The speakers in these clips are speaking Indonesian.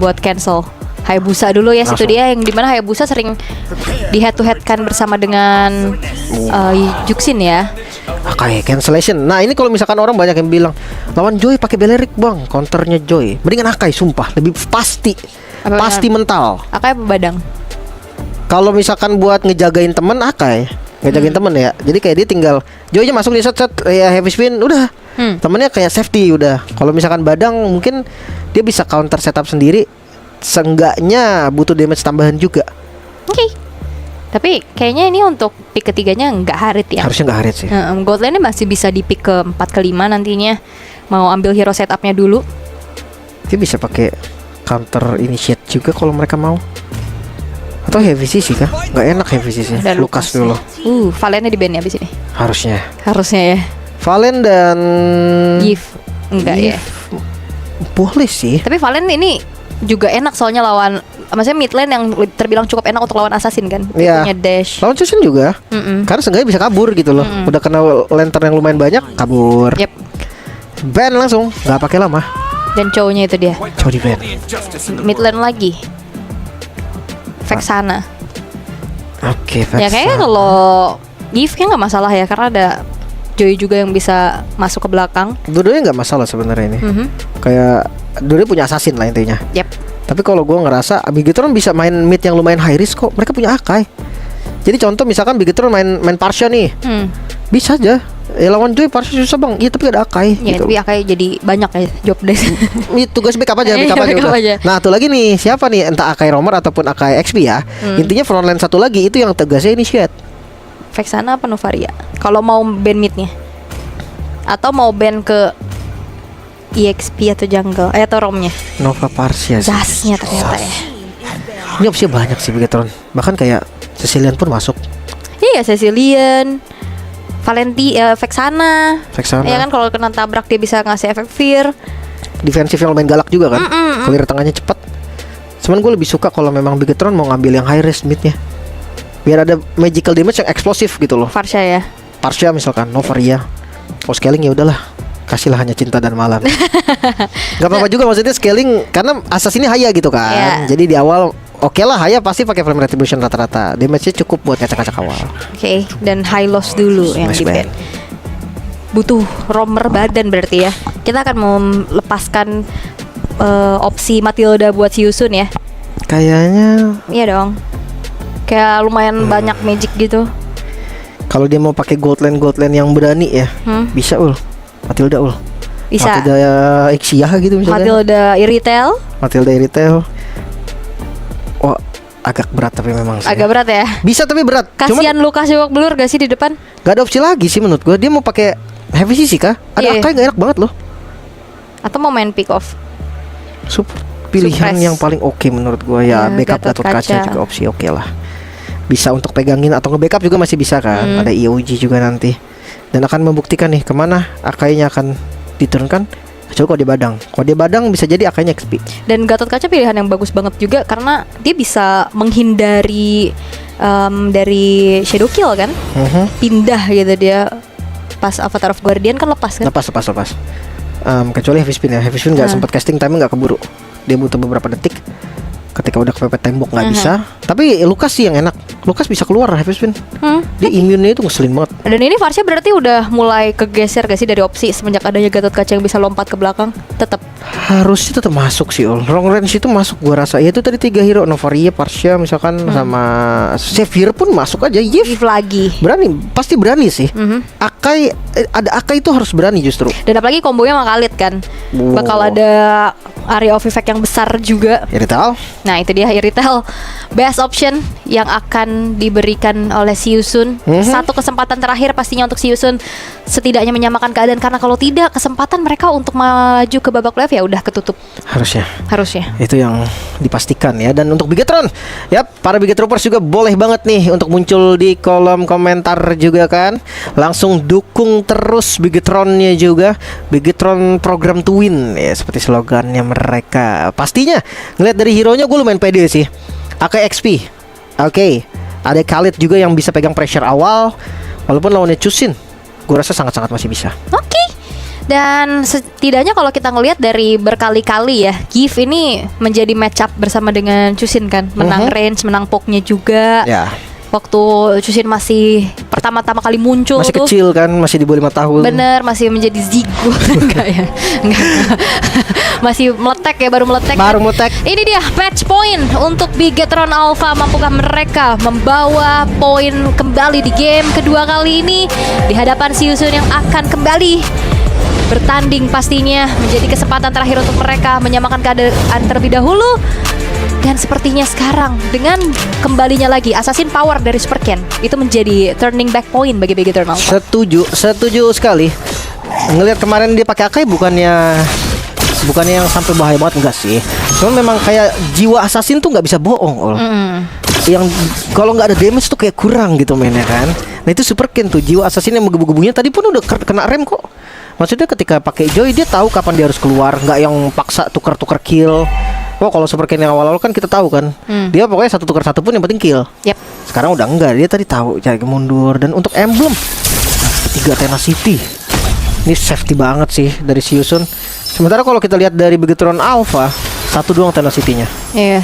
buat cancel Hayabusa dulu ya. Situ dia yang dimana Hayabusa sering di head to head kan bersama dengan Juxin ya. Akai cancellation. Nah ini kalau misalkan orang banyak yang bilang lawan Joy pakai Belerik bang, counternya Joy. Mendingan Akai, sumpah lebih pasti. Pasti mental. Akai apa Badang? Kalau misalkan buat ngejagain temen Akai, ngejagain temen ya. Jadi kayak dia tinggal Joy-nya masuk di set ya heavy spin udah. Temennya kayak safety udah. Kalau misalkan Badang mungkin dia bisa counter setup sendiri. Seenggaknya butuh damage tambahan juga. Oke. Tapi kayaknya ini untuk pick ketiganya nggak Harit ya. Harusnya nggak Harit sih. Gold Lane masih bisa di pick ke 4 ke 5 nantinya. Mau ambil hero setupnya dulu. Dia bisa pakai counter initiate juga kalau mereka mau. Atau heavy CC kah? Nggak enak heavy CC. Dan Lukas dulu. Valennya di ban ya abis ini. Harusnya ya. Valen dan Yves enggak ya. Boleh sih. Tapi Valen ini juga enak soalnya lawan, maksudnya mid lane yang terbilang cukup enak untuk lawan assassin kan. Dia punya dash. Lawan Chusin juga. Karena seenggaknya bisa kabur gitu loh. Udah kena lantern yang lumayan banyak, kabur. Yep. Ban langsung, nggak pakai lama. Dan cowoknya itu dia. Cow di ban. Mid lane lagi. Vexana. Oke, Ya kayaknya kalau Yves kayaknya nggak masalah ya, karena ada Joy juga yang bisa masuk ke belakang. Dua-duanya nggak masalah sebenarnya ini. Kayak dua-duanya punya assassin lah intinya. Yep. Tapi kalau gue ngerasa Bigetron bisa main mid yang lumayan high risk kok. Mereka punya Akai. Jadi contoh misalkan Bigetron main Parsha nih, bisa aja. Ya lawan Joy Parsha susah bang. Iya tapi ada Akai. Ya gitu. tapi Akai jadi banyak ya job desk. Itu tugas backup aja, backup aja. Nah tuh lagi nih siapa nih, entah Akai Romer ataupun Akai XP ya. Intinya frontline satu lagi itu yang tegasnya initiate. Vexana apa Novaria? Kalau mau ban midnya, atau mau ban ke EXP atau jungle, atau romnya? Nova Parsha sih. Zasnya ternyata ya. Ini opsinya banyak sih Bigetron. Bahkan kayak Cecilian pun masuk. Iya Cecilian, Vexana. Ya kan kalau kena tabrak dia bisa ngasih efek fear. Defensifnya lumayan galak juga kan. Clear tengahnya cepat. Cuman gue lebih suka kalau memang Bigetron mau ngambil yang high risk midnya, biar ada magical damage yang eksplosif gitu loh. Parsha ya. Parsha misalkan, Novaria. Kalau scaling ya udahlah, kasihlah hanya cinta dan malam. Gak apa-apa juga maksudnya scaling, karena asas ini Haya gitu kan. Jadi di awal oke lah, Haya pasti pakai flame retribution rata-rata. Damage-nya cukup buat ngacak-ngacak awal. Oke, dan high loss dulu yang di ban. Butuh romer badan berarti ya. Kita akan melepaskan opsi Matilda buat Siusun ya. Kayaknya iya dong. Kayak lumayan banyak magic gitu. Kalau dia mau pakai gold lane yang berani ya, bisa Matilda Bisa. Matilda Ixia gitu misalnya. Matilda Iritel. Oh, agak berat tapi memang sih. Agak berat ya. Bisa tapi berat. Kasian Lukas Yowok Blur gak sih di depan? Gak ada opsi lagi sih menurut gue. Dia mau pakai heavy CC kah? Ada Akai gak enak banget loh. Atau mau main pick off? Pilihan Suppress. yang paling oke menurut gue ya, backup Gatot Kaca juga opsi oke lah. Bisa untuk pegangin atau nge-backup juga masih bisa kan. Ada EOG juga nanti. Dan akan membuktikan nih kemana Akainya akan diturunkan. Kecuali kalau dia Badang. Kalau dia Badang bisa jadi Akainya XP. Dan Gatot Kaca pilihan yang bagus banget juga, karena dia bisa menghindari dari shadow kill kan. Pindah gitu dia. Pas Avatar of Guardian kan lepas kan. Lepas. Kecuali heavy spin ya. Heavy spin gak sempat casting time, gak keburu. Dia butuh beberapa detik. Ketika udah kepepet tembok gak bisa. Tapi Lukas sih yang enak. Lukas bisa keluar heavy spin. Dia imunnya itu ngeselin banget. Dan ini Varsha berarti udah mulai kegeser gak sih dari opsi semenjak adanya Gatot Kaca yang bisa lompat ke belakang? Tetap harusnya tetap masuk sih long range itu masuk gua rasa. Ya itu tadi 3 hero, Novaria, Parsha misalkan sama Xavier pun masuk aja. Yves lagi. Berani, pasti berani sih. Akai ada Akai itu harus berani justru. Dan apalagi kombonya sama Khalid kan. Bakal ada area of effect yang besar juga. Irital. Nah itu dia Iritel, best option yang akan diberikan oleh Siusun. Satu kesempatan terakhir pastinya untuk Siusun setidaknya menyamakan keadaan, karena kalau tidak kesempatan mereka untuk maju ke babak playoff ya udah ketutup. Harusnya itu yang dipastikan ya. Dan untuk Bigetron ya, para Bigetroopers juga boleh banget nih untuk muncul di kolom komentar juga kan. Langsung dukung terus Bigetronnya juga. Bigetron program to win ya, seperti slogannya mereka. Pastinya ngeliat dari hero-nya gue lumayan pede sih. Akai XP. Oke. Ada Khalid juga yang bisa pegang pressure awal. Walaupun lawannya Chusin, gue rasa sangat-sangat masih bisa. Oke. Dan setidaknya kalau kita ngelihat dari berkali-kali ya, Giv ini menjadi match up bersama dengan Chusin kan, menang range, menang poke-nya juga. Ya. Waktu Chusin masih pertama-tama kali muncul Masih tuh, kecil kan, masih di bawah 5 tahun. bener, masih menjadi Zigo. Enggak ya, enggak. Masih meletek ya, baru meletek. Baru meletek. Ini dia match point untuk Bigetron Alpha. Mampukah mereka membawa poin kembali di game kedua kali ini di hadapan Siusun yang akan kembali bertanding, pastinya menjadi kesempatan terakhir untuk mereka menyamakan keadaan terlebih dahulu. Dan sepertinya sekarang dengan kembalinya lagi Assassin Power dari Super Ken, itu menjadi turning back point bagi Bigetron Alpha. Setuju sekali. Ngelihat kemarin dia pakai Akai bukannya yang sampai bahaya banget, enggak sih. Cuma memang kayak jiwa assassin tuh nggak bisa bohong. Yang kalau nggak ada damage tuh kayak kurang gitu mainnya kan. Nah itu Super Ken tuh, jiwa assassin yang menggebu-gebunya tadi pun udah kena rem kok. Maksudnya ketika pakai Joy dia tahu kapan dia harus keluar, nggak yang paksa tukar-tukar kill. Oh kalau Super Ken yang awal-awal kan kita tahu kan, dia pokoknya satu tukar satu pun yang penting kill. Yep. Sekarang udah enggak, dia tadi tahu cari mundur. Dan untuk emblem ketiga Tenacity, ini safety banget sih dari Siusun. Sementara kalau kita lihat dari Bigetron Alpha, satu doang Tenacity-nya. Iya.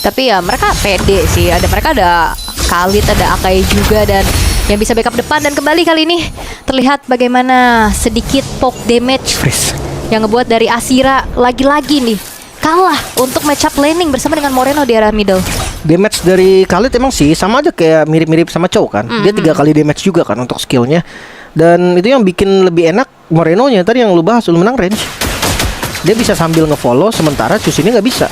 Tapi ya mereka pede sih. Mereka ada Khalid, ada Akai juga, dan yang bisa backup depan. Dan kembali kali ini terlihat bagaimana sedikit poke damage Freeze. yang ngebuat dari Asira lagi-lagi nih kalah untuk matchup laning bersama dengan Moreno di area middle. Damage dari Khalid emang sih sama aja kayak mirip-mirip sama Chow kan. Dia 3 kali damage juga kan untuk skillnya. Dan itu yang bikin lebih enak Moreno-nya tadi yang lu bahas, lu menang range. Dia bisa sambil ngefollow sementara Chusin-nya nggak bisa.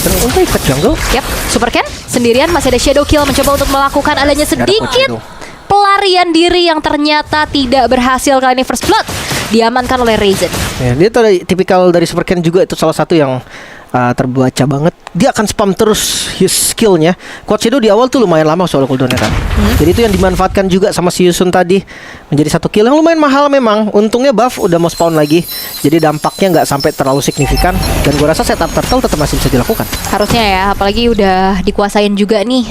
Dan untuk ikat jungle. Yap, Super Ken sendirian, masih ada Shadow Kill mencoba untuk melakukan adanya sedikit Shadow. pelarian diri yang ternyata tidak berhasil. Kali ini First Blood diamankan oleh Ryzen. Ya, dia tadi tipikal dari Super Ken juga, itu salah satu yang terbaca banget. Dia akan spam terus his skillnya. Quad Shadow di awal tuh lumayan lama soal cooldownnya kan. Jadi itu yang dimanfaatkan juga sama Siusun tadi, menjadi satu kill yang lumayan mahal memang. Untungnya buff udah mau spawn lagi, jadi dampaknya nggak sampai terlalu signifikan. Dan gua rasa setup turtle tetap masih bisa dilakukan. Harusnya ya, apalagi udah dikuasain juga nih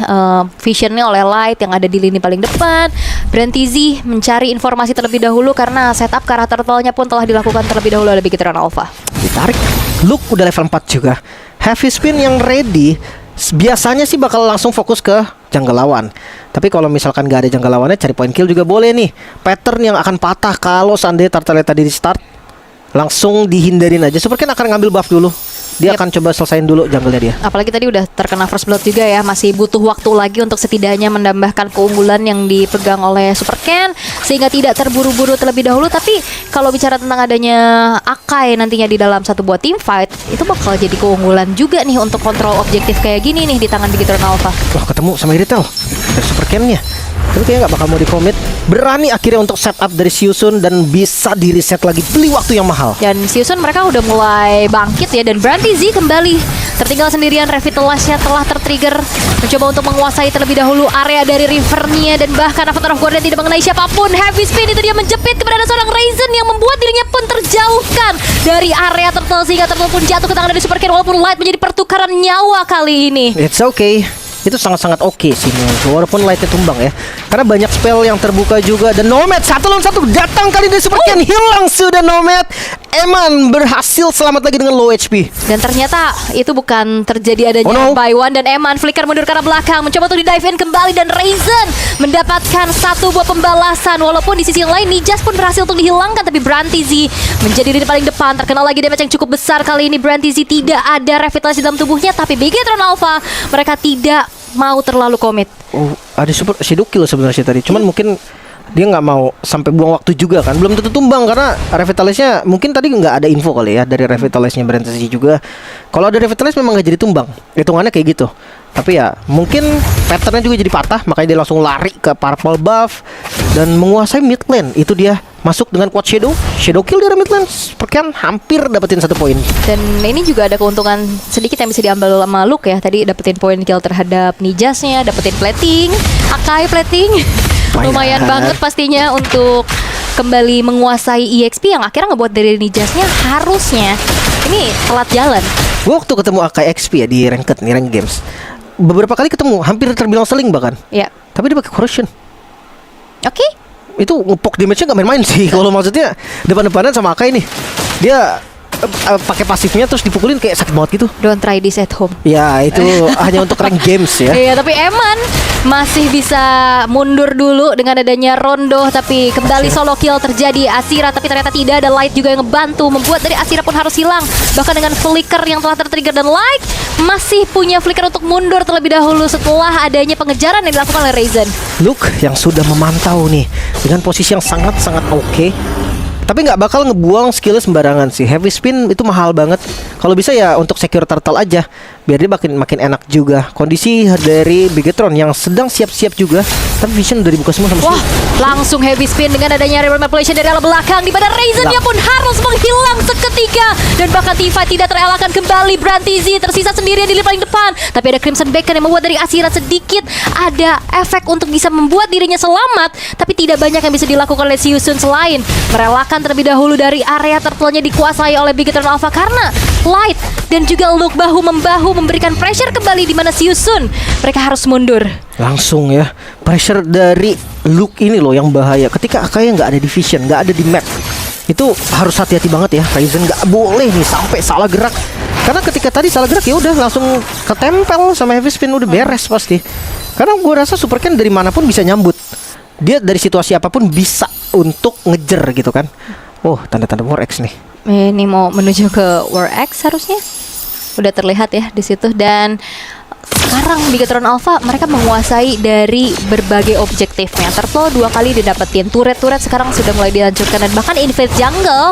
visionnya oleh Light yang ada di lini paling depan. Brantizi mencari informasi terlebih dahulu karena setup ke arah turtle-nya pun telah dilakukan terlebih dahulu oleh Bigetron Alpha. Ditarik. Luke udah level 4 juga. Heavy Spin yang ready biasanya sih bakal langsung fokus ke jungle lawan. Tapi kalau misalkan gak ada jungle lawannya, cari point kill juga boleh nih. Pattern yang akan patah kalau seandainya turtle tadi di start, langsung dihindarin aja. Super Ken akan ngambil buff dulu. Dia akan coba selesain dulu jungle-nya dia. Apalagi tadi udah terkena First Blood juga ya. Masih butuh waktu lagi untuk setidaknya menambahkan keunggulan yang dipegang oleh Super Ken, sehingga tidak terburu-buru terlebih dahulu. Tapi kalau bicara tentang adanya Akai nantinya di dalam satu buah team fight, itu bakal jadi keunggulan juga nih untuk kontrol objektif kayak gini nih di tangan Bigetron Alpha. Wah, ketemu sama Iritel dari Super Ken-nya. Tapi kayaknya gak bakal mau di-commit. Berani akhirnya untuk setup dari Siusun dan bisa di-reset lagi, beli waktu yang mahal. Dan Siusun mereka udah mulai bangkit ya. Dan Brantizi kembali tertinggal sendirian. Revitalize-nya telah tertrigger, mencoba untuk menguasai terlebih dahulu area dari Rivernya. Dan bahkan Avatar of Guardian tidak mengenai siapapun. Heavy Spin itu dia menjepit keberadaan seorang Ryzen yang membuat dirinya pun terjauhkan dari area turtle, sehingga turtle pun jatuh ke tangan dari Super Ken. Walaupun Light menjadi pertukaran nyawa kali ini. It's okay. Itu sangat-sangat oke sih menurutku, walaupun Lightnya tumbang ya. Karena banyak spell yang terbuka juga. Dan Nomad 1 lawan 1 datang kali dari Super Ken. Hilang sudah Nomad. Eman berhasil selamat lagi dengan low HP. Dan ternyata itu bukan terjadi adanya by one. Dan Eman flicker mundur ke arah belakang, mencoba untuk di-dive in kembali. Dan Ryzen mendapatkan satu buah pembalasan. Walaupun di sisi lain Nijas pun berhasil untuk dihilangkan. Tapi Brantizi menjadi di paling depan, terkena lagi damage yang cukup besar. Kali ini Brantizi tidak ada revitalisasi dalam tubuhnya. Tapi Bigetron Alpha mereka tidak mau terlalu komit. Oh, ada super Shadow Kill sebenarnya tadi. Cuman mungkin dia nggak mau sampai buang waktu juga kan. Belum tentu tumbang karena Revitalize-nya mungkin tadi nggak ada info kali ya dari Revitalize-nya Brantizi juga. Kalau ada Revitalize memang nggak jadi tumbang. Hitungannya kayak gitu. Tapi ya mungkin patternnya juga jadi patah, makanya dia langsung lari ke purple buff dan menguasai mid lane. Itu dia masuk dengan Quad Shadow Kill dari mid lane. Perkan hampir dapetin 1 poin. Dan ini juga ada keuntungan sedikit yang bisa diambil sama Luke ya. Tadi dapetin poin kill terhadap Nijasnya, dapetin plating, Akai plating. Lumayan banget pastinya untuk kembali menguasai EXP yang akhirnya ngebuat dari Nijasnya harusnya ini telat jalan. Gua waktu ketemu Akai XP ya di ranked nih, rank games, beberapa kali ketemu, hampir terbilang seling bahkan. Ya. Tapi dia pakai corrosion. Oke. itu ngepok damage-nya nggak main-main sih. Kalau maksudnya depan-depanan sama Akai nih, dia pakai pasifnya terus dipukulin kayak sakit banget gitu. Don't try this at home. Ya itu hanya untuk rank games ya. Iya, tapi Eman masih bisa mundur dulu dengan adanya Rondo, tapi kembali solo kill terjadi Asira, tapi ternyata tidak ada Light juga yang ngebantu, membuat dari Asira pun harus hilang. Bahkan dengan flicker yang telah tertrigger, dan Light masih punya flicker untuk mundur terlebih dahulu setelah adanya pengejaran yang dilakukan oleh Ryzen. Luke yang sudah memantau nih dengan posisi yang sangat-sangat oke. Tapi nggak bakal ngebuang skillnya sembarangan sih. Heavy spin itu mahal banget. Kalau bisa ya untuk secure turtle aja, biar dia makin enak juga. Kondisi dari Bigetron yang sedang siap-siap juga, tapi vision udah dibuka semua sama Wah, langsung heavy spin dengan adanya reverse manipulation dari arah belakang, di mana Ryzen-nya pun harus menghilang seketika. Dan bahkan T5 tidak terelakkan kembali. Brantizi tersisa sendirian di lini paling depan. Tapi ada Crimson Bacon yang membuat dari Asira sedikit ada efek untuk bisa membuat dirinya selamat. Tapi tidak banyak yang bisa dilakukan oleh Siusun selain merelakan terlebih dahulu dari area turtle-nya dikuasai oleh Bigetron Alpha, karena Light dan juga Luke bahu-membahu memberikan pressure kembali di mana Siusun mereka harus mundur. langsung ya. Pressure dari Luke ini loh yang bahaya. Ketika Akai nggak ada di vision, nggak ada di map, itu harus hati-hati banget ya. Ryzen nggak boleh nih sampai salah gerak. Karena ketika tadi salah gerak ya udah langsung ketempel sama heavy spin, udah beres pasti. Karena gue rasa Super Ken dari manapun bisa nyambut. Dia dari situasi apapun bisa untuk ngejer gitu kan. Oh, tanda-tanda War X nih. Ini mau menuju ke War X harusnya. Udah terlihat ya di situ. Dan sekarang Bigetron Alpha mereka menguasai dari berbagai objektifnya. Turtle 2 kali didapetin, turret-turret sekarang sudah mulai dihancurkan, dan bahkan Invade Jungle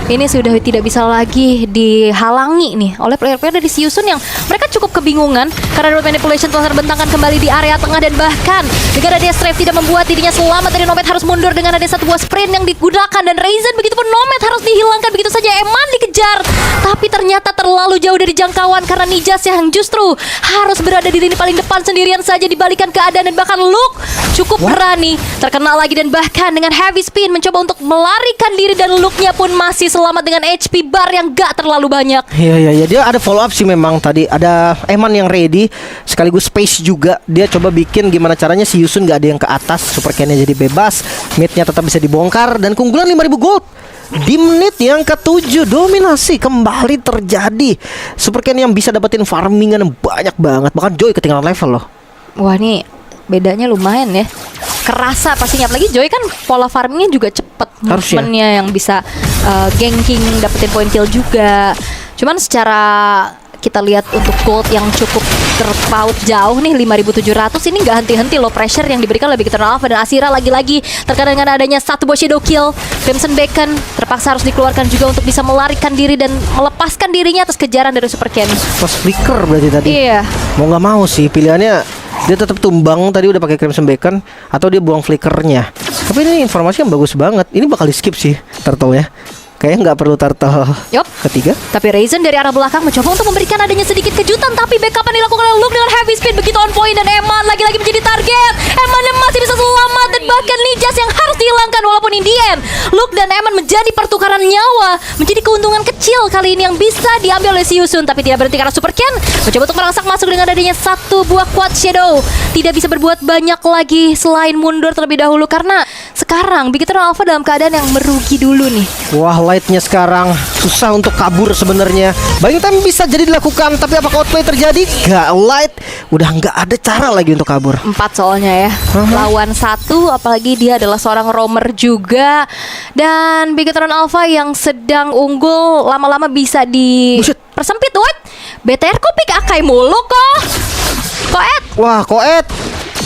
ini sudah tidak bisa lagi dihalangi nih oleh player-player dari Siusun yang mereka cukup kebingungan karena Road Manipulation telah terbentangkan kembali di area tengah, dan bahkan dengan adanya Strafe tidak membuat dirinya selamat dari Nomad harus mundur dengan ada satu buah sprint yang digunakan, dan Ryzen begitupun Nomad harus dihilangkan begitu saja. Eman dikejar tapi ternyata terlalu jauh dari jangkauan karena Nijas yang justru harus berada di lini paling depan sendirian saja dibalikan keadaan, dan bahkan Luke cukup berani terkena lagi, dan bahkan dengan heavy spin mencoba untuk melarikan diri, dan Luke-nya pun masih selamat dengan HP bar yang gak terlalu banyak. Iya, dia ada follow up sih memang tadi. Ada Eman yang ready, sekaligus Space juga. Dia coba bikin gimana caranya si Yusun gak ada yang ke atas, Super Ken-nya jadi bebas, mid-nya tetap bisa dibongkar, dan keunggulan 5.000 gold. Di menit yang ke-7 dominasi kembali terjadi. Super Ken yang bisa dapetin farmingan banyak banget. Bahkan Joy ketinggalan level loh. Wah, nih bedanya lumayan ya. Kerasa pastinya, apalagi Joy kan pola farmingnya juga cepet, movementnya yang bisa ganking, dapetin point kill juga. Cuman secara kita lihat untuk gold yang cukup terpaut jauh nih 5.700, ini nggak henti-henti loh pressure yang diberikan oleh Bigetron Alpha, dan Asira lagi-lagi terkadang dengan adanya satu buah shadow kill. Crimson Bacon terpaksa harus dikeluarkan juga untuk bisa melarikan diri dan melepaskan dirinya atas kejaran dari Super Ken. Pas flicker berarti tadi. Iya. Mau nggak mau sih pilihannya dia tetap tumbang tadi udah pakai Crimson Bacon, atau dia buang flickernya. Tapi ini informasi yang bagus banget. Ini bakal di skip sih turtle ya. Kayaknya nggak perlu turtle ketiga. Tapi Ryzen dari arah belakang mencoba untuk memberikan adanya sedikit kejutan, tapi backupan dilakukan oleh Luke dengan heavy speed begitu on point, dan Eman lagi-lagi menjadi target. Eman yang masih bisa selamat, dan bahkan Nijas yang harus dihilangkan, walaupun in the end Luke dan Eman menjadi pertukaran nyawa, menjadi keuntungan kecil kali ini yang bisa diambil oleh Siusun. Tapi tidak berhenti karena Super Ken mencoba untuk merangsak masuk dengan adanya satu buah quad shadow. Tidak bisa berbuat banyak lagi selain mundur terlebih dahulu, karena sekarang Bigetron Alpha dalam keadaan yang merugi dulu nih. Wah, Lightnya sekarang susah untuk kabur sebenarnya. Buying time bisa jadi dilakukan, tapi apakah outplay terjadi? Gak, Light udah nggak ada cara lagi untuk kabur. 4 soalnya ya, lawan 1, apalagi dia adalah seorang roamer juga. Dan Bigetron Alpha yang sedang unggul lama-lama bisa dipersempit. What? BTR kok pick Akai mulu kok? Koet. Wah, Koet,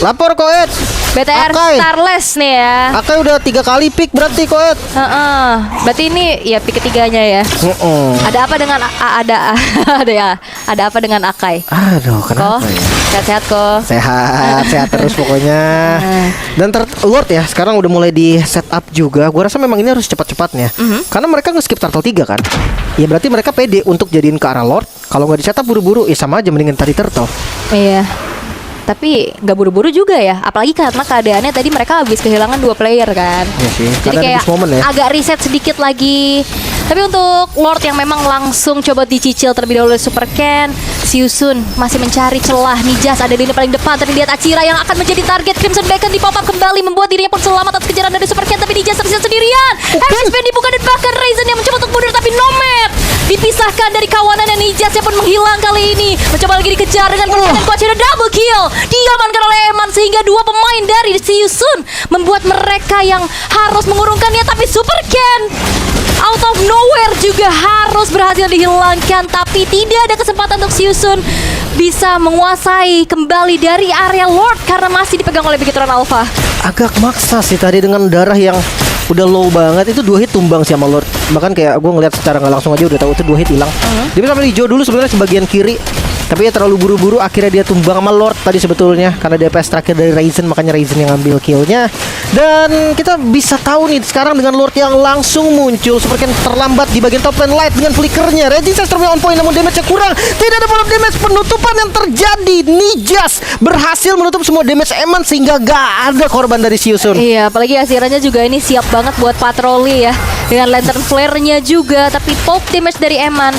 lapor Koet. BTR Akai. Starless nih ya. Akai udah 3 kali pick berarti Koet. Berarti ini ya pick ketiganya ya. Ada apa dengan ada apa dengan Akai? Aduh, kenapa ya? Sehat-sehat kok. Sehat terus pokoknya. Dan Lord ya sekarang udah mulai di setup juga. Gua rasa memang ini harus cepat-cepatnya. Karena mereka nge-skip turtle 3 kan. Ya berarti mereka pede untuk jadiin ke arah Lord. Kalau nggak di setup buru-buru, ya sama aja mendingan tadi turtle. Iya. Tapi nggak buru-buru juga ya, apalagi karena keadaannya tadi mereka habis kehilangan 2 player kan. Iya sih. Jadi kayak moment ya. agak reset sedikit lagi. Tapi untuk Lord yang memang langsung coba dicicil terlebih dahulu Super Ken, Siusun masih mencari celah. Nijas ada di lini paling depan, tapi lihat Achira yang akan menjadi target. Crimson Beacon di pop up kembali, membuat dirinya pun selamat atas kejaran dari Super Ken, tapi Nijas tersisa sendirian. Heavy Spin dibuka dan bahkan Raizen yang mencoba untuk mundur, tapi Nomad dipisahkan dari kawanan dan Nijas yang pun menghilang kali ini. Mencoba lagi dikejar dengan dan Coach ada double kill. Diamankan oleh Eman sehingga dua pemain dari Siusun membuat mereka yang harus mengurungkannya, tapi Super Ken out of nowhere juga harus berhasil dihilangkan, tapi tidak ada kesempatan untuk Siusun bisa menguasai kembali dari area Lord karena masih dipegang oleh Bigetron Alpha. Agak maksa sih tadi dengan darah yang udah low banget, itu 2 hit tumbang sih sama Lord. Bahkan kayak gue ngeliat secara nggak langsung aja udah tahu itu 2 hit hilang. Dia bisa hijau dulu sebenarnya sebagian kiri, tapi ya terlalu buru-buru, akhirnya dia tumbang sama Lord tadi sebetulnya karena DPS terakhir dari Raizen, makanya Raizen yang ngambil killnya. Dan kita bisa tahu nih sekarang dengan Lord yang langsung muncul, Super Ken terlambat di bagian top lane light dengan flickernya. Resistance on point namun damage-nya kurang, tidak ada follow damage. Penutupan yang terjadi, Nijas berhasil menutup semua damage Eman sehingga gak ada korban dari Siusun. Iya, apalagi Ashiranya juga ini siap banget buat patroli ya, dengan lantern flare-nya juga, tapi poke damage dari Eman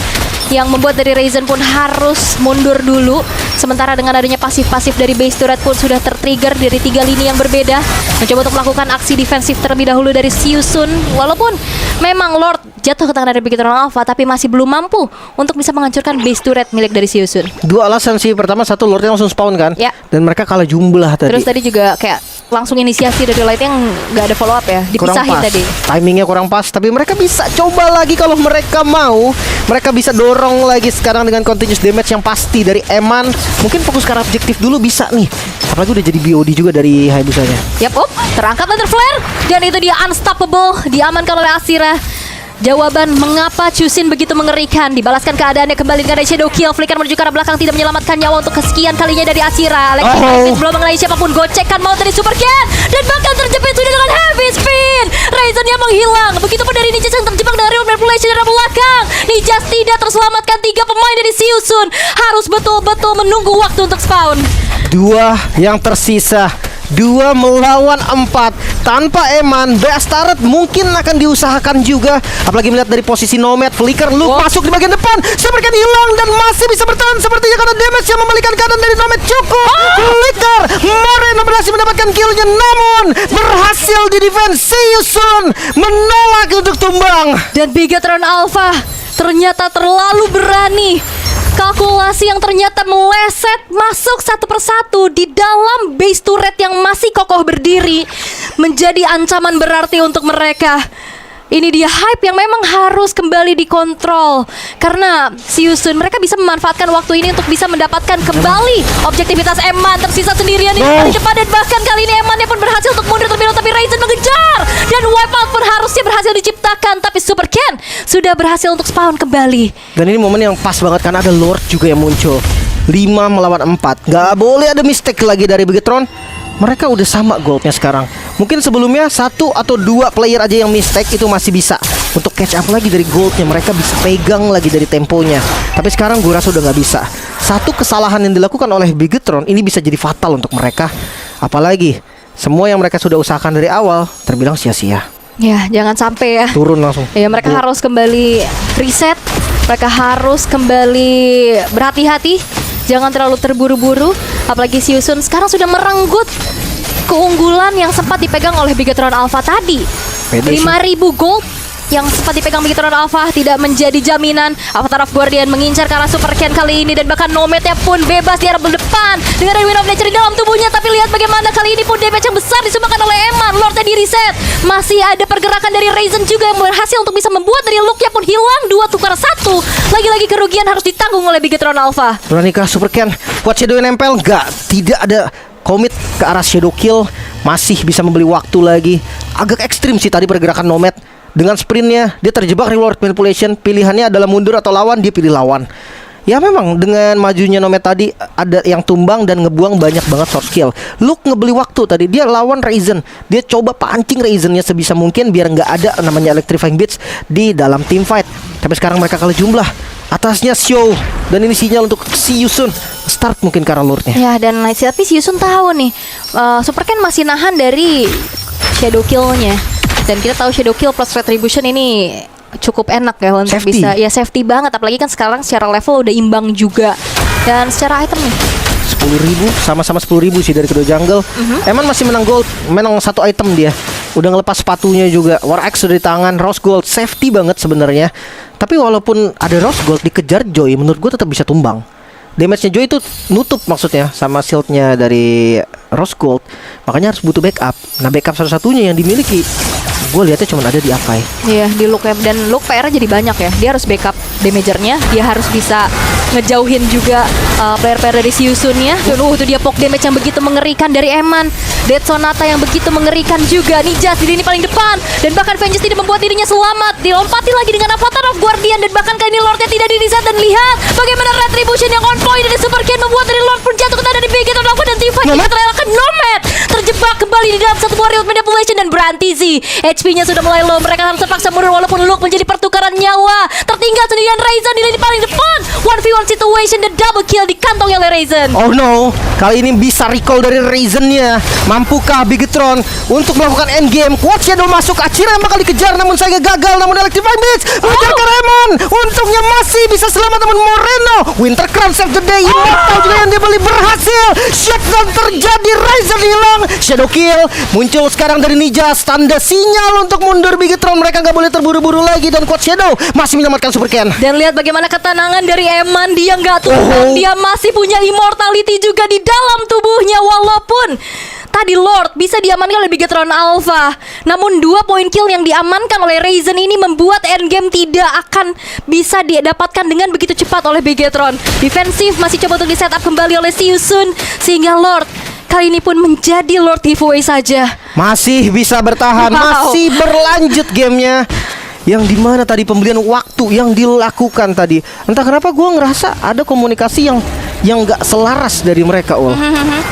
yang membuat dari Raizen pun harus mundur dulu. Sementara dengan adanya pasif-pasif dari base turret pun sudah tertrigger dari 3 lini yang berbeda, mencoba untuk melakukan aksi defensif terlebih dahulu dari Siusun. Walaupun memang Lord jatuh ke tangan dari Bigetron Alpha, tapi masih belum mampu untuk bisa menghancurkan base turret milik dari Siusun. 2 alasan sih, pertama satu Lordnya langsung spawn kan, Ya. dan mereka kalah jumlah tadi. Terus tadi juga kayak langsung inisiasi dari Light yang nggak ada follow up ya, kurang dipisahin pas, tadi. timingnya kurang pas, tapi mereka bisa coba lagi kalau mereka mau. Mereka bisa dorong lagi sekarang dengan continuous damage yang pasti dari Eman. Mungkin fokus ke arah objektif dulu bisa nih, apalagi udah jadi BOD juga dari Hayabusanya. Yap, terangkat Thunder Flare dan itu dia unstoppable, diamankan oleh Ashira. Jawaban mengapa Chusin begitu mengerikan, dibalaskan keadaannya kembali dengan Shadow Kill. Flicker menuju ke arah belakang, tidak menyelamatkan nyawa untuk kesekian kalinya dari Ashira. Belum mengenai siapapun, gocekan mau dari Super Ken dan bahkan terjepit sudah dengan Heavy Spin. Raizen yang menghilang, begitupun dari Nijas yang terjebak dari manipulation dari belakang. Nijas tidak terselamatkan, 3 pemain dari Siusun harus betul-betul menunggu waktu untuk spawn. 2 yang tersisa, 2 melawan 4 tanpa Eman. Beast turret mungkin akan diusahakan juga, apalagi melihat dari posisi Nomad. Flicker loop masuk di bagian depan, Super Ken hilang dan masih bisa bertahan sepertinya karena damage yang membalikan keadaan dari Nomad cukup. Flicker Moreno berhasil mendapatkan killnya, namun berhasil di defense. Siusun menolak untuk tumbang. Dan Bigetron Alpha ternyata terlalu berani. Kalkulasi yang ternyata meleset masuk satu persatu di dalam base turret yang masih kokoh berdiri menjadi ancaman berarti untuk mereka. Ini dia hype yang memang harus kembali dikontrol, karena Siusun mereka bisa memanfaatkan waktu ini untuk bisa mendapatkan kembali objektivitas Eman. Tersisa sendirian di paling depan dan bahkan kali ini Emannya pun berhasil untuk mundur terlebih dahulu, tapi Raizen mengejar dan wipeout pun harusnya berhasil diciptakan, tapi Super Ken sudah berhasil untuk spawn kembali. Dan ini momen yang pas banget karena ada Lord juga yang muncul. 5 melawan 4, gak boleh ada mistake lagi dari Bigetron. Mereka udah sama goldnya sekarang. Mungkin sebelumnya 1 atau 2 player aja yang mistake itu masih bisa untuk catch up lagi dari goldnya. Mereka bisa pegang lagi dari temponya. Tapi sekarang gue rasa udah gak bisa. 1 kesalahan yang dilakukan oleh Bigetron ini bisa jadi fatal untuk mereka. Apalagi semua yang mereka sudah usahakan dari awal terbilang sia-sia. Ya, jangan sampai ya. Turun langsung. Ya, mereka harus kembali reset. Mereka harus kembali berhati-hati. Jangan terlalu terburu-buru. Apalagi Siusun sekarang sudah merenggut keunggulan yang sempat dipegang oleh Bigetron Alpha tadi. 5.000 gold yang sempat dipegang Bigetron Alpha tidak menjadi jaminan. Avatar of Guardian mengincar ke arah Super Ken kali ini, dan bahkan Nomadnya pun bebas di arah depan dengan Wind of Nature di dalam tubuhnya. Tapi lihat bagaimana kali ini pun damage yang besar disumbangkan oleh Eman. Lordnya di reset. Masih ada pergerakan dari Raizen juga yang berhasil untuk bisa membuat dari looknya pun hilang. 2 tukar 1. Lagi-lagi kerugian harus ditanggung oleh Bigetron Alpha. Beranikah Super Ken buat Shadow yang nempel? Enggak, tidak ada commit ke arah Shadow Kill. Masih bisa membeli waktu lagi. Agak ekstrim sih tadi pergerakan Nomad. Dengan sprintnya, dia terjebak reward manipulation. Pilihannya adalah mundur atau lawan, dia pilih lawan. Ya memang dengan majunya Nomad tadi ada yang tumbang dan ngebuang banyak banget source kill. Luke ngebeli waktu tadi, dia lawan Raizen. Dia coba pancing Raizennya sebisa mungkin biar nggak ada namanya electrifying beats di dalam team fight. Tapi sekarang mereka kalah jumlah. Atasnya Xiao, dan ini sinyal untuk Siusun start mungkin karena Lordnya. Ya, dan tapi Siusun tahu nih, Super Ken masih nahan dari Shadow Kill-nya. Dan kita tahu Shadow Kill plus Retribution ini cukup enak ya untuk Safety. bisa ya safety banget, apalagi kan sekarang secara level udah imbang juga. Dan secara item nih 10.000 sama-sama 10.000 sih dari kedua jungle. Eman masih menang gold, menang satu item dia. Udah ngelepas sepatunya juga. War Axe sudah di tangan, Rose Gold safety banget sebenarnya. Tapi walaupun ada Rose Gold dikejar Joy, menurut gue tetap bisa tumbang. Damage-nya Joy itu nutup maksudnya sama shield-nya dari Rose Gold. Makanya harus butuh backup. Nah, backup satu-satunya yang dimiliki gue lihatnya cuma ada di Akai. iya di Luke ya. Dan Luke PR jadi banyak ya. Dia harus backup damagernya, dia harus bisa ngejauhin juga player-player dari Siusun-nya. Dan itu dia poke damage yang begitu mengerikan dari Eman. Dead Sonata yang begitu mengerikan juga. Nijas di lini paling depan. Dan bahkan Vengeance tidak membuat dirinya selamat. Dilompati lagi dengan Avatar of Guardian. Dan bahkan kali ini Lordnya tidak di-reset. Dan lihat bagaimana Retribution yang on point dari Super Ken membuat dari Lord pun jatuh ke tangan dari BG Terdakwa. Dan T5 juga terelakkan Nomad. Terjebak kembali di dalam satu warrior manipulation. Dan Branty Z HP-nya sudah mulai low. Mereka harus terpaksa mundur walaupun Luke menjadi pertukaran nyawa. Tertinggal sendirian Ryzen di lini paling depan. 1v1 situation dan double kill di kantongnya oleh Ryzen. Oh no, kali ini bisa recall dari Ryzen-nya. Mampukah Bigetron untuk melakukan endgame? Quad Shadow masuk, Achira yang bakal dikejar namun saya gagal. Namun Electrifying Blitz mengejar ke Raymond. Untungnya masih bisa selamat namun Moreno. Winter Crown save the day. Immortal juga yang dibeli berhasil. Shutdown terjadi, Ryzen hilang. Shadow kill muncul sekarang dari Nijas. Tanda sinyal untuk mundur Bigetron. Mereka nggak boleh terburu-buru lagi. Dan Quad Shadow masih menyelamatkan Super Ken. Dan lihat bagaimana ketenangan dari Eman. Dia nggak tumbang, dia masih punya immortality juga di dalam tubuhnya. Walaupun tadi Lord bisa diamankan oleh Bigetron Alpha, namun 2 poin kill yang diamankan oleh Ryzen ini membuat endgame tidak akan bisa didapatkan dengan begitu cepat oleh Bigetron. Defensif masih coba untuk di setup kembali oleh Siusun, sehingga Lord kali ini pun menjadi Lord giveaway saja. Masih bisa bertahan, Wow. masih berlanjut gamenya. Yang dimana tadi pembelian waktu yang dilakukan tadi, entah kenapa gue ngerasa ada komunikasi yang nggak selaras dari mereka.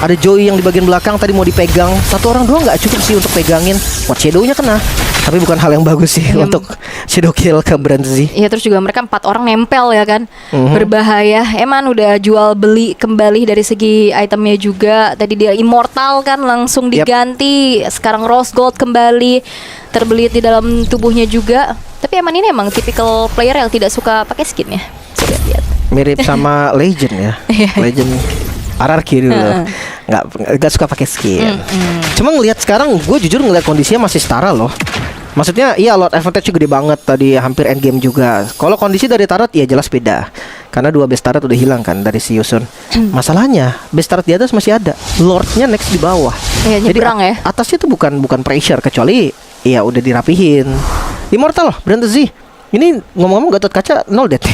Ada Joey yang di bagian belakang tadi mau dipegang, satu orang doang nggak cukup sih untuk pegangin. What Shadow-nya kena, tapi bukan hal yang bagus sih untuk Shadow kill ke Branty. Iya, terus juga mereka 4 orang nempel ya kan. Berbahaya. Eman udah jual beli kembali dari segi itemnya juga. Tadi dia immortal kan langsung diganti. Sekarang Rose Gold kembali terbelit di dalam tubuhnya juga. Tapi Eman ini emang tipikal player yang tidak suka pakai skin ya. Sudah lihat. Mirip sama Legend ya. Legend RRQ dulu. Nggak suka pakai skin. Cuma ngelihat sekarang, gue jujur ngelihat kondisinya masih setara loh. Maksudnya iya, Lord advantage gede banget tadi, hampir endgame juga. Kalau kondisi dari turret ya jelas beda. Karena 2 base turret udah hilang kan dari Siusun. Masalahnya base turret di atas masih ada, Lordnya next di bawah. Iya, Jadi nyebrang ya. atasnya tuh bukan pressure, kecuali ya udah dirapihin. Immortal Branty Z. Ini ngomong-ngomong Gatot Kaca 0 death.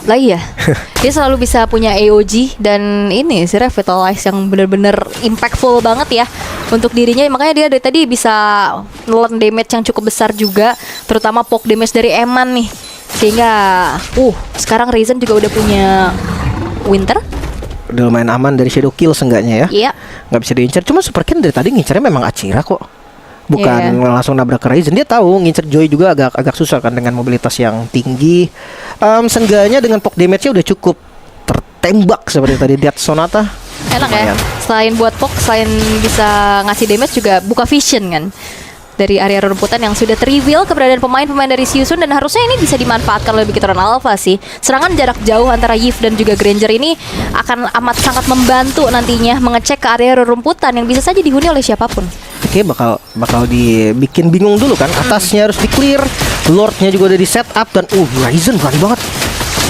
Lah iya. Dia selalu bisa punya AOG dan ini sih Revitalize yang benar-benar impactful banget ya untuk dirinya. Makanya dia dari tadi bisa nelen damage yang cukup besar juga, terutama poke damage dari Eman nih. Sehingga sekarang Ryzen juga udah punya Winter. Udah lumayan aman dari shadow kill seenggaknya ya. Iya. Nggak bisa diincar. Cuma Super Ken dari tadi ngincarnya memang Achira kok. Bukan Iya. langsung nabrak ke Ryzen. Dia tahu ngincer Joy juga agak susah kan dengan mobilitas yang tinggi. Seenggaknya dengan poke damage-nya udah cukup tertembak seperti tadi Dead Sonata. Enak Lumayan. ya. Selain buat poke, selain bisa ngasih damage juga buka vision kan dari area rumputan yang sudah terreveal keberadaan pemain-pemain dari Siusun. Dan harusnya ini bisa dimanfaatkan oleh Bigetron Alpha sih. Serangan jarak jauh antara Yves dan juga Granger ini akan amat sangat membantu nantinya mengecek ke area rumputan yang bisa saja dihuni oleh siapapun. Oke, bakal dibikin bingung dulu kan. Atasnya harus di-clear, Lordnya juga udah di setup. Dan Ryzen berani banget.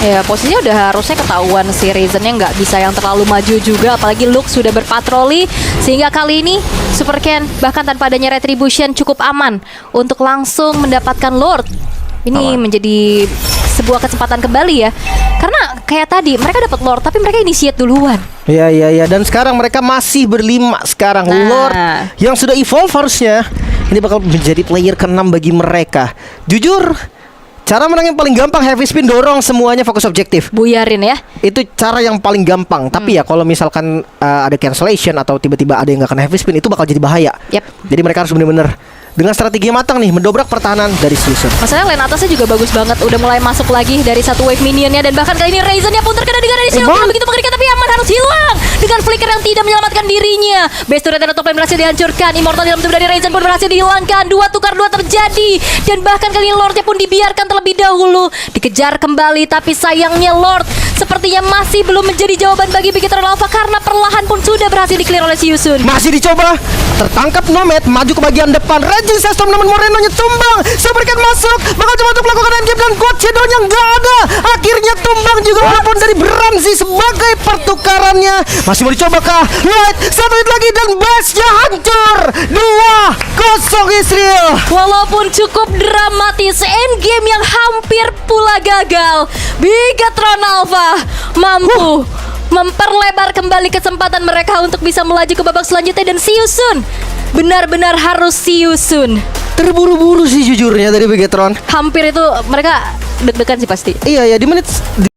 Ya posisinya udah harusnya ketahuan si Ryzen-nya nggak bisa yang terlalu maju juga, apalagi Luke sudah berpatroli. Sehingga kali ini Super Ken bahkan tanpa adanya Retribution cukup aman untuk langsung mendapatkan Lord. Ini menjadi sebuah kesempatan kembali ya. Karena kayak tadi mereka dapat Lord tapi mereka initiate duluan. Iya. Dan sekarang mereka masih berlima sekarang. Nah. Lord yang sudah evolve harusnya ini bakal menjadi player ke-6 bagi mereka. Jujur, cara menang yang paling gampang heavy spin, dorong semuanya fokus objektif. Buyarin ya. Itu cara yang paling gampang. Tapi ya kalau misalkan ada cancellation atau tiba-tiba ada yang nggak kena heavy spin, itu bakal jadi bahaya. Yep. Jadi mereka harus benar-benar dengan strategi yang matang nih mendobrak pertahanan dari Siusun. Masalahnya lane atasnya juga bagus banget. Udah mulai masuk lagi dari satu wave minionnya. Dan bahkan kali ini Ryzen-nya pun terkena dengan additional kill begitu mengerikan. Tapi Aman harus hilang dengan flicker yang tidak menyelamatkan dirinya. Base turret dan top lane berhasil dihancurkan. Immortal dalam tubuh dari Ryzen pun berhasil dihilangkan. 2 tukar 2 terjadi. Dan bahkan kali ini Lordnya pun dibiarkan terlebih dahulu. Dikejar kembali, tapi sayangnya Lord sepertinya masih belum menjadi jawaban bagi Bigetron Alpha, karena perlahan pun sudah berhasil di-clear oleh Siusun. Masih dicoba, tertangkap Nomad, maju ke bagian depan. Raging Sandstorm namun Moreno-nya tumbang. Sabarkan masuk, bakal coba untuk melakukan endgame dan God Shadow-nya nggak ada. Akhirnya tumbang juga walaupun dari Bramzi sebagai pertukarannya. Masih mau dicoba kah? Light, 1 hit lagi dan base-nya hancur. 2-0 Israel. Walaupun cukup dramatis, endgame yang hampir pula gagal, Bigetron Alpha mampu memperlebar kembali kesempatan mereka untuk bisa melaju ke babak selanjutnya. Dan Siusun benar-benar harus Siusun. Terburu-buru sih jujurnya dari Bigetron. Hampir itu mereka deg-degan sih pasti. Iya ya, di menit